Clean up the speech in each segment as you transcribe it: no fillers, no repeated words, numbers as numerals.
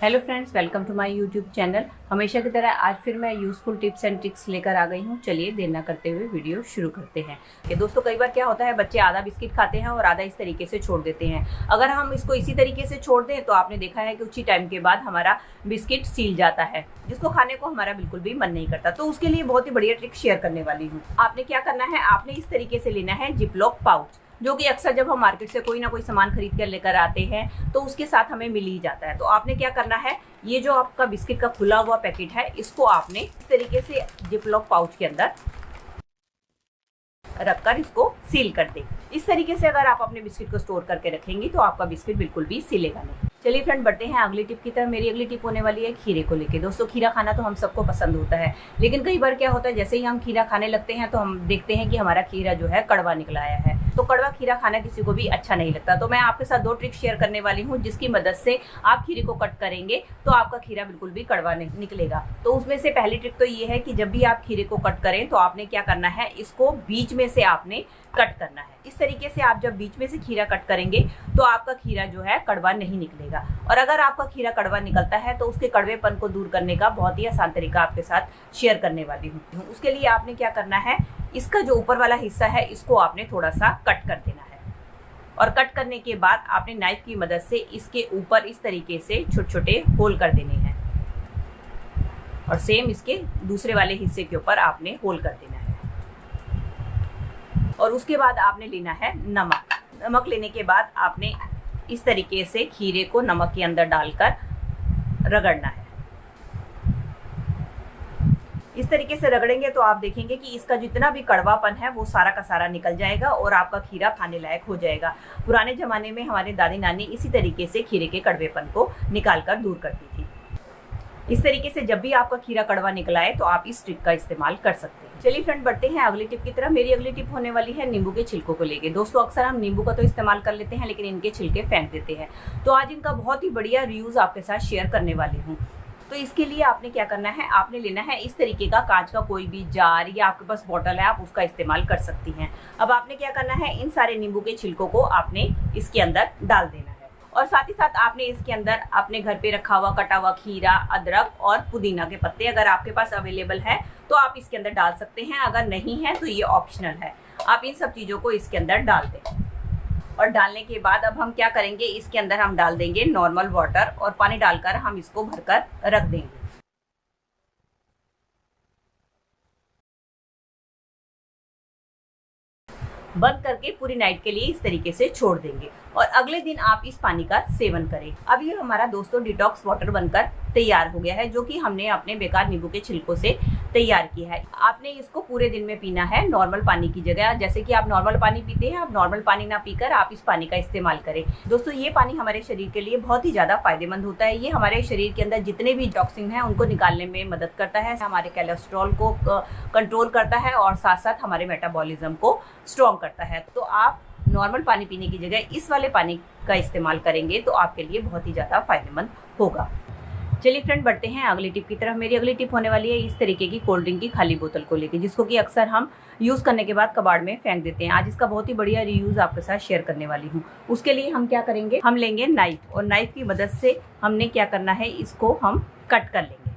Hello friends, welcome to my YouTube channel. हमेशा की तरह आज फिर मैं यूज़फुल टिप्स एंड ट्रिक्स लेकर आ गई हूँ। चलिए देर ना करते हुए वीडियो शुरू करते हैं। कि दोस्तों कई बार क्या होता है, बच्चे आधा बिस्किट खाते हैं और आधा इस तरीके से छोड़ देते हैं। अगर हम इसको इसी तरीके से छोड़ दें तो आपने देखा है कि कुछ ही टाइम के बाद हमारा बिस्किट सील जाता है, जिसको खाने को हमारा बिल्कुल भी मन नहीं करता। तो उसके लिए बहुत ही बढ़िया ट्रिक शेयर करने वाली हूँ। आपने क्या करना है, आपने इस तरीके से लेना है जिपलॉक पाउच, जो कि अक्सर जब हम मार्केट से कोई ना कोई सामान खरीद कर लेकर आते हैं तो उसके साथ हमें मिल ही जाता है। तो आपने क्या करना है, ये जो आपका बिस्किट का खुला हुआ पैकेट है, इसको आपने इस तरीके से जिपलॉक पाउच के अंदर रखकर इसको सील कर दें। इस तरीके से अगर आप अपने बिस्किट को स्टोर करके रखेंगे तो आपका बिस्किट बिल्कुल भी सीलेगा नहीं। चलिए फ्रेंड, बढ़ते हैं अगली टिप की तरफ। मेरी अगली टिप होने वाली है खीरे को लेके। दोस्तों, खीरा खाना तो हम सबको पसंद होता है, लेकिन कई बार क्या होता है, जैसे ही हम खीरा खाने लगते हैं तो हम देखते हैं कि हमारा खीरा जो है कड़वा निकल आया है। तो कड़वा खीरा खाना किसी को भी अच्छा नहीं लगता। तो मैं आपके साथ दो ट्रिक शेयर करने वाली हूँ, जिसकी मदद से आप खीरे को कट करेंगे तो आपका खीरा बिल्कुल भी कड़वा नहीं निकलेगा। तो उसमें से पहली ट्रिक तो ये है कि जब भी आप खीरे को कट करें तो आपने क्या करना है, इसको बीच में से आपने कट करना है। इस तरीके से आप जब बीच में से खीरा कट करेंगे तो आपका खीरा जो है कड़वा नहीं निकलेगा। और अगर आपका खीरा कड़वा निकलता है तो उसके कड़वेपन को दूर करने का बहुत ही आसान तरीका आपके साथ शेयर करने वाली हूँ। उसके लिए आपने क्या करना है, इसका जो ऊपर वाला हिस्सा है इसको आपने थोड़ा सा कट कर देना है। और कट करने के बाद आपने नाइफ की मदद से इसके ऊपर इस तरीके से छोटे छोटे होल कर देने हैं। और सेम इसके दूसरे वाले हिस्से के ऊपर आपने होल कर देना है। और उसके बाद आपने लेना है नमक। नमक लेने के बाद आपने इस तरीके से खीरे को नमक के अंदर डालकर रगड़ना है। इस तरीके से रगड़ेंगे तो आप देखेंगे कि इसका जितना भी कड़वापन है वो सारा का सारा निकल जाएगा और आपका खीरा खाने लायक हो जाएगा। पुराने जमाने में हमारे दादी नानी इसी तरीके से खीरे के कड़वेपन को निकालकर दूर करती थी। इस तरीके से जब भी आपका खीरा कड़वा निकल आए तो आप इस ट्रिक का इस्तेमाल कर सकते हैं। चलिए फ्रेंड, बढ़ते हैं अगली टिप की तरफ। मेरी अगली टिप होने वाली है नींबू के छिलकों को लेके। दोस्तों, अक्सर हम नींबू का तो इस्तेमाल कर लेते हैं, लेकिन इनके छिलके फेंक देते हैं। तो आज इनका बहुत ही बढ़िया रीयूज आपके साथ शेयर करने वाली हूँ। तो इसके लिए आपने क्या करना है, आपने लेना है इस तरीके का कांच का कोई भी जार, या आपके पास बोतल है आप उसका इस्तेमाल कर सकती हैं। अब आपने क्या करना है, इन सारे नींबू के छिलकों को आपने इसके अंदर डाल देना है। और साथ ही साथ आपने इसके अंदर अपने घर पे रखा हुआ कटा हुआ खीरा, अदरक और पुदीना के पत्ते अगर आपके पास अवेलेबल है तो आप इसके अंदर डाल सकते हैं। अगर नहीं है तो ये ऑप्शनल है। आप इन सब चीज़ों को इसके अंदर डाल दें। और डालने के बाद अब हम क्या करेंगे, इसके अंदर हम डाल देंगे नॉर्मल वाटर और पानी डालकर हम इसको भरकर रख देंगे। बंद करके पूरी नाइट के लिए इस तरीके से छोड़ देंगे और अगले दिन आप इस पानी का सेवन करें। अब ये हमारा दोस्तों डिटॉक्स वाटर बनकर तैयार हो गया है, जो कि हमने अपने बेकार नींबू के छिलकों से तैयार किया है। आपने इसको पूरे दिन में पीना है नॉर्मल पानी की जगह। जैसे कि आप नॉर्मल पानी पीते हैं, आप नॉर्मल पानी ना पीकर आप इस पानी का इस्तेमाल करें। दोस्तों, ये पानी हमारे शरीर के लिए बहुत ही ज़्यादा फायदेमंद होता है। ये हमारे शरीर के अंदर जितने भी टॉक्सिन हैं उनको निकालने में मदद करता है, हमारे कोलेस्ट्रॉल को कंट्रोल करता है और साथ साथ हमारे मेटाबॉलिज्म को स्ट्रॉन्ग करता है। तो आप नॉर्मल पानी पीने की जगह इस वाले पानी का इस्तेमाल करेंगे तो आपके लिए बहुत ही ज़्यादा फायदेमंद होगा। चलिए फ्रेंड, बढ़ते हैं अगली टिप की तरफ। मेरी अगली टिप होने वाली है इस तरीके की कोल्ड ड्रिंक की खाली बोतल को लेके, जिसको कि अक्सर हम यूज़ करने के बाद कबाड़ में फेंक देते हैं। आज इसका बहुत ही बढ़िया रीयूज़ आपके साथ शेयर करने वाली हूँ। उसके लिए हम क्या करेंगे, हम लेंगे नाइफ और नाइफ की मदद से हमने क्या करना है, इसको हम कट कर लेंगे।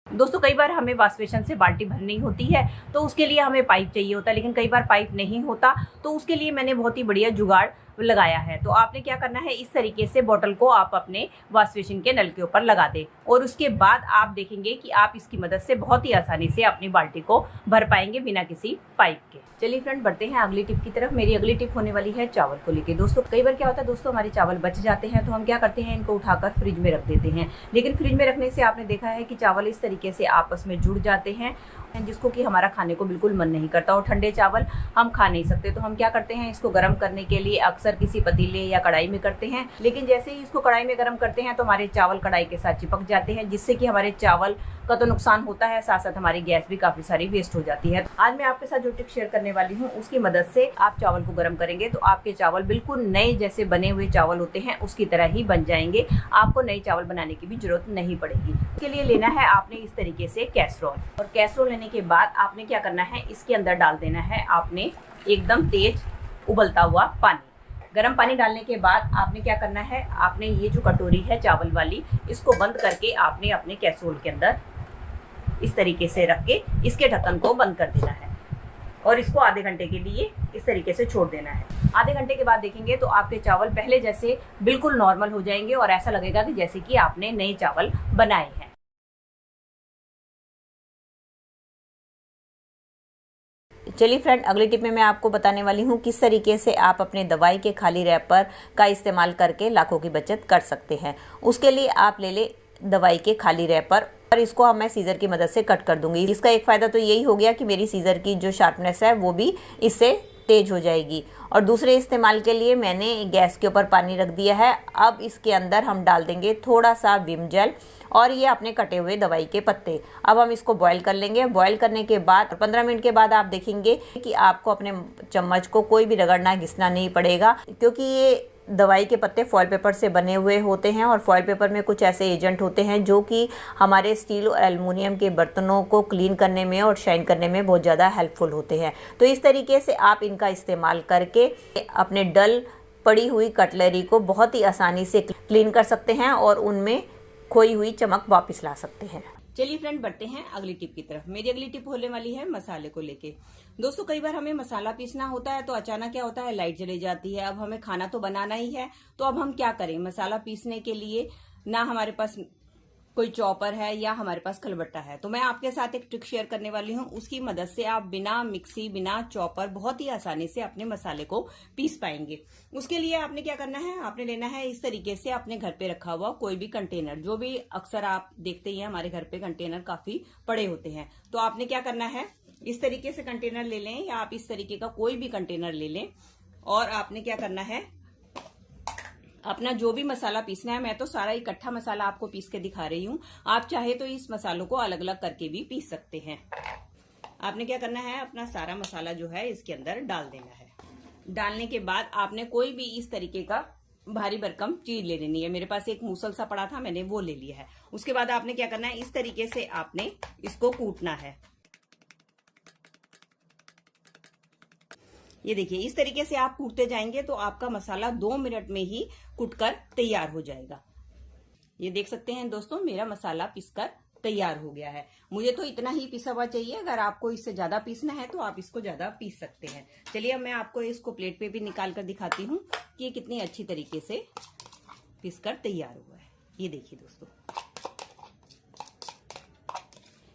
दोस्तों, कई बार हमें वॉश बेसिन से बाल्टी भरनी होती है तो उसके लिए हमें पाइप चाहिए होता है, लेकिन कई बार पाइप नहीं होता। तो उसके लिए मैंने बहुत ही बढ़िया जुगाड़ लगाया है। तो आपने क्या करना है, इस तरीके से बोतल को आप अपने वॉश बेसिन के नल के ऊपर लगा दें और उसके बाद आप देखेंगे कि आप इसकी मदद से बहुत ही आसानी से अपनी बाल्टी को भर पाएंगे बिना किसी पाइप के। चलिए फ्रेंड, बढ़ते हैं अगली टिप की तरफ। मेरी अगली टिप होने वाली है चावल को लेके। दोस्तों, कई बार क्या होता है, दोस्तों हमारे चावल बच जाते हैं तो हम क्या करते हैं, इनको उठाकर फ्रिज में रख देते हैं। लेकिन फ्रिज में रखने से आपने देखा है कि चावल इस तरीके से आपस में जुड़ जाते हैं, जिसको कि हमारा खाने को बिल्कुल मन नहीं करता और ठंडे चावल हम खा नहीं सकते। तो हम क्या करते हैं, इसको गर्म करने के लिए अक्सर अक्सर किसी पतीले या कढ़ाई में करते हैं, लेकिन जैसे ही इसको कढ़ाई में गर्म करते हैं तो हमारे चावल कढ़ाई के साथ चिपक जाते हैं, जिससे कि हमारे चावल का तो नुकसान होता है, साथ साथ हमारी गैस भी काफ़ी सारी वेस्ट हो जाती है। आज मैं आपके साथ जो टिप शेयर करने वाली हूँ उसकी मदद से आप चावल को गर्म करेंगे तो आपके चावल बिल्कुल नए जैसे बने हुए चावल होते हैं उसकी तरह ही बन जाएंगे। आपको नए चावल बनाने की भी जरूरत नहीं पड़ेगी। इसके लिए लेना है आपने इस तरीके से कैसरोल, और कैसरोल लेने के बाद आपने क्या करना है, इसके अंदर डाल देना है आपने एकदम तेज उबलता हुआ पानी। गर्म पानी डालने के बाद आपने क्या करना है, आपने ये जो कटोरी है चावल वाली, इसको बंद करके आपने अपने कैसरोल के अंदर इस तरीके से रख के इसके ढक्कन को बंद कर देना है और इसको आधे घंटे के लिए इस तरीके से छोड़ देना है। आधे घंटे के बाद देखेंगे तो आपके चावल पहले जैसे बिल्कुल नॉर्मल हो जाएंगे और ऐसा लगेगा कि जैसे कि आपने नए चावल बनाए हैं। चलिए फ्रेंड, अगली टिप में मैं आपको बताने वाली हूँ किस तरीके से आप अपने दवाई के खाली रैपर का इस्तेमाल करके लाखों की बचत कर सकते हैं। उसके लिए आप ले ले दवाई के खाली रैपर और इसको मैं सीजर की मदद से कट कर दूंगी। इसका एक फ़ायदा तो यही हो गया कि मेरी सीजर की जो शार्पनेस है वो भी इससे तेज हो जाएगी। और दूसरे इस्तेमाल के लिए मैंने गैस के ऊपर पानी रख दिया है। अब इसके अंदर हम डाल देंगे थोड़ा सा विम जेल और ये अपने कटे हुए दवाई के पत्ते। अब हम इसको बॉईल कर लेंगे। बॉईल करने के बाद 15 मिनट के बाद आप देखेंगे कि आपको अपने चम्मच को कोई भी रगड़ना घिसना नहीं पड़ेगा, क्योंकि ये दवाई के पत्ते फॉयल पेपर से बने हुए होते हैं और फॉयल पेपर में कुछ ऐसे एजेंट होते हैं जो कि हमारे स्टील और एल्युमिनियम के बर्तनों को क्लीन करने में और शाइन करने में बहुत ज़्यादा हेल्पफुल होते हैं। तो इस तरीके से आप इनका इस्तेमाल करके अपने डल पड़ी हुई कटलरी को बहुत ही आसानी से क्लीन कर सकते हैं और उनमें खोई हुई चमक वापस ला सकते हैं। चलिए फ्रेंड, बढ़ते हैं अगली टिप की तरफ। मेरी अगली टिप होने वाली है मसाले को लेके। दोस्तों, कई बार हमें मसाला पीसना होता है तो अचानक क्या होता है, लाइट चली जाती है। अब हमें खाना तो बनाना ही है, तो अब हम क्या करें, मसाला पीसने के लिए ना हमारे पास कोई चॉपर है या हमारे पास खलबट्टा है। तो मैं आपके साथ एक ट्रिक शेयर करने वाली हूँ, उसकी मदद से आप बिना मिक्सी बिना चॉपर बहुत ही आसानी से अपने मसाले को पीस पाएंगे। उसके लिए आपने क्या करना है, आपने लेना है इस तरीके से अपने घर पे रखा हुआ कोई भी कंटेनर, जो भी अक्सर आप देखते ही हैं हमारे घर पे कंटेनर काफी पड़े होते हैं। तो आपने क्या करना है, इस तरीके से कंटेनर ले लें या आप इस तरीके का कोई भी कंटेनर ले लें और आपने क्या करना है, अपना जो भी मसाला पीसना है, मैं तो सारा इकट्ठा मसाला आपको पीस के दिखा रही हूँ, आप चाहे तो इस मसालों को अलग अलग करके भी पीस सकते हैं। आपने क्या करना है, अपना सारा मसाला जो है इसके अंदर डाल देना है। डालने के बाद आपने कोई भी इस तरीके का भारी भरकम चीज ले लेनी है। मेरे पास एक मूसल सा पड़ा था, मैंने वो ले लिया है। उसके बाद आपने क्या करना है, इस तरीके से आपने इसको कूटना है। ये देखिए, इस तरीके से आप कूटते जाएंगे तो आपका मसाला 2 मिनट में ही कूटकर तैयार हो जाएगा। ये देख सकते हैं दोस्तों, मेरा मसाला पीसकर तैयार हो गया है। मुझे तो इतना ही पिसा हुआ चाहिए, अगर आपको इससे ज्यादा पीसना है तो आप इसको ज्यादा पीस सकते हैं। चलिए अब मैं आपको इसको प्लेट पे भी निकाल कर दिखाती हूँ कि ये कितनी अच्छी तरीके से पीसकर तैयार हुआ है। ये देखिए दोस्तों,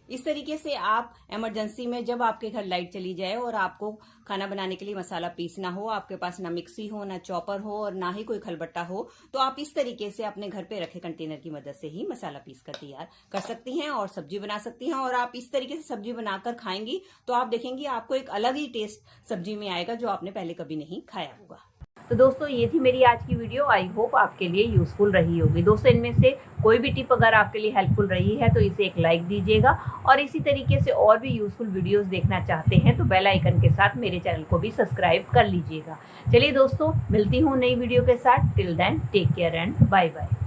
इस तरीके से आप इमरजेंसी में जब आपके घर लाइट चली जाए और आपको खाना बनाने के लिए मसाला पीसना हो, आपके पास ना मिक्सी हो, ना चॉपर हो और ना ही कोई खलबट्टा हो, तो आप इस तरीके से अपने घर पे रखे कंटेनर की मदद से ही मसाला पीस कर तैयार कर सकती हैं और सब्जी बना सकती हैं। और आप इस तरीके से सब्जी बनाकर खाएंगी तो आप देखेंगी आपको एक अलग ही टेस्ट सब्जी में आएगा जो आपने पहले कभी नहीं खाया होगा। तो दोस्तों, ये थी मेरी आज की वीडियो। आई होप आपके लिए यूजफुल रही होगी। दोस्तों, इनमें से कोई भी टिप अगर आपके लिए हेल्पफुल रही है तो इसे एक लाइक दीजिएगा और इसी तरीके से और भी यूजफुल वीडियोस देखना चाहते हैं तो बेल आइकन के साथ मेरे चैनल को भी सब्सक्राइब कर लीजिएगा। चलिए दोस्तों, मिलती हूँ नई वीडियो के साथ। Till then take care and bye bye.